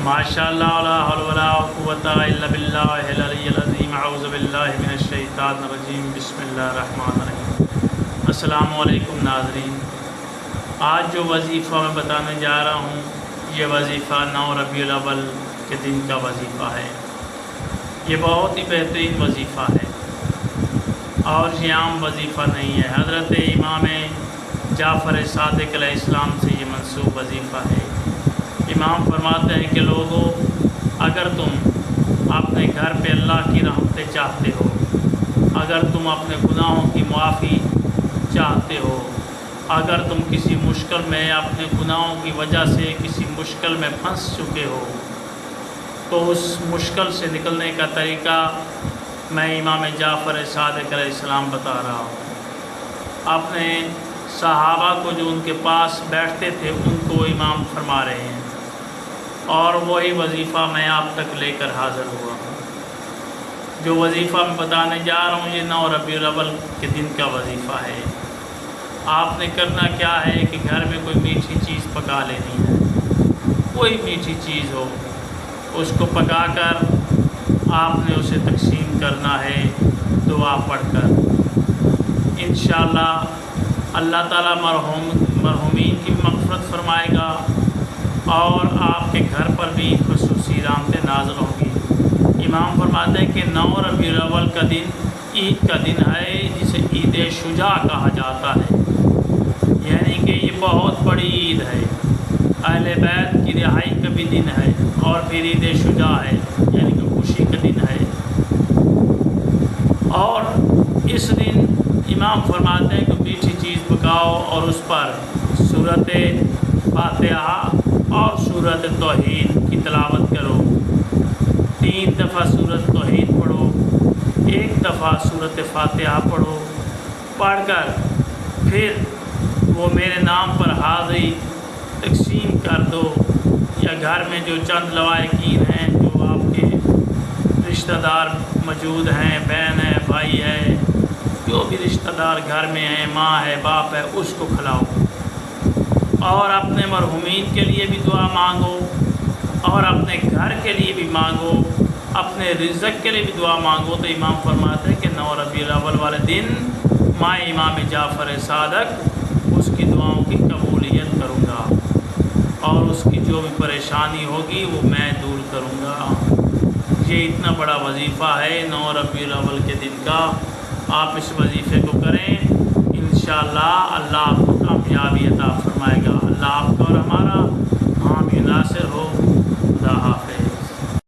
ماشاء اللہ لا حول ولا قوۃ الا باللہ العلی العظیم اعوذ باللہ من الشیطان الرجیم بسم اللہ الرحمن الرحیم۔ السلام علیکم ناظرین، آج جو وظیفہ میں بتانے جا رہا ہوں یہ وظیفہ 9 ربیع الاول کے دن کا وظیفہ ہے۔ یہ بہت ہی بہترین وظیفہ ہے اور یہ عام وظیفہ نہیں ہے۔ حضرت امام جعفر صادق علیہ السلام سے یہ منسوب وظیفہ ہے۔ امام فرماتے ہیں کہ لوگوں، اگر تم اپنے گھر پہ اللہ کی رحمتیں چاہتے ہو، اگر تم اپنے گناہوں کی معافی چاہتے ہو، اگر تم کسی مشکل میں اپنے گناہوں کی وجہ سے کسی مشکل میں پھنس چکے ہو، تو اس مشکل سے نکلنے کا طریقہ میں امام جعفر صادق علیہ السلام بتا رہا ہوں۔ اپنے صحابہ کو جو ان کے پاس بیٹھتے تھے ان کو امام فرما رہے ہیں، اور وہی وظیفہ میں آپ تک لے کر حاضر ہوا ہوں۔ جو وظیفہ میں بتانے جا رہا ہوں یہ 9 ربیع الاول کے دن کا وظیفہ ہے۔ آپ نے کرنا کیا ہے کہ گھر میں کوئی میٹھی چیز پکا لینی ہے، کوئی میٹھی چیز ہو، اس کو پکا کر آپ نے اسے تقسیم کرنا ہے دعا پڑھ کر۔ انشاءاللہ اللہ تعالیٰ مرحومین کی مغفرت فرمائے گا اور آپ کے گھر پر بھی خصوصی رحمتیں نازل ہوں گی۔ امام فرماتے ہیں کہ 9 ربیع الاول کا دن عید کا دن ہے، جسے عید شجاع کہا جاتا ہے، یعنی کہ یہ بہت بڑی عید ہے، اہل بیت کی رہائی کا بھی دن ہے، اور پھر عید شجاع ہے یعنی کہ خوشی کا دن ہے۔ اور اس دن امام فرماتے ہیں کہ میٹھی چیز پکاؤ اور اس پر سورۃ فاتحہ اور سورۃ توحید کی تلاوت کرو۔ 3 دفعہ سورۃ توحید پڑھو، 1 دفعہ سورۃ فاتحہ پڑھو، پڑھ کر پھر وہ میرے نام پر حاضری تقسیم کر دو، یا گھر میں جو چند لوائقین ہیں، جو آپ کے رشتہ دار موجود ہیں، بہن ہے، بھائی ہے، جو بھی رشتہ دار گھر میں ہیں، ماں ہے، باپ ہے، اس کو کھلاؤ، اور اپنے مرحومین کے لیے بھی دعا مانگو، اور اپنے گھر کے لیے بھی مانگو، اپنے رزق کے لیے بھی دعا مانگو۔ تو امام فرماتے ہیں کہ 9 ربیع الاول والے دن میں امام جعفر صادق اس کی دعاؤں کی قبولیت کروں گا، اور اس کی جو بھی پریشانی ہوگی وہ میں دور کروں گا۔ یہ اتنا بڑا وظیفہ ہے 9 ربیع الاول کے دن کا۔ آپ اس وظیفے کو کریں، انشاءاللہ اللہ آپ کو کامیابی عطا فرمائے گا۔ اللہ آپ کا اور ہمارا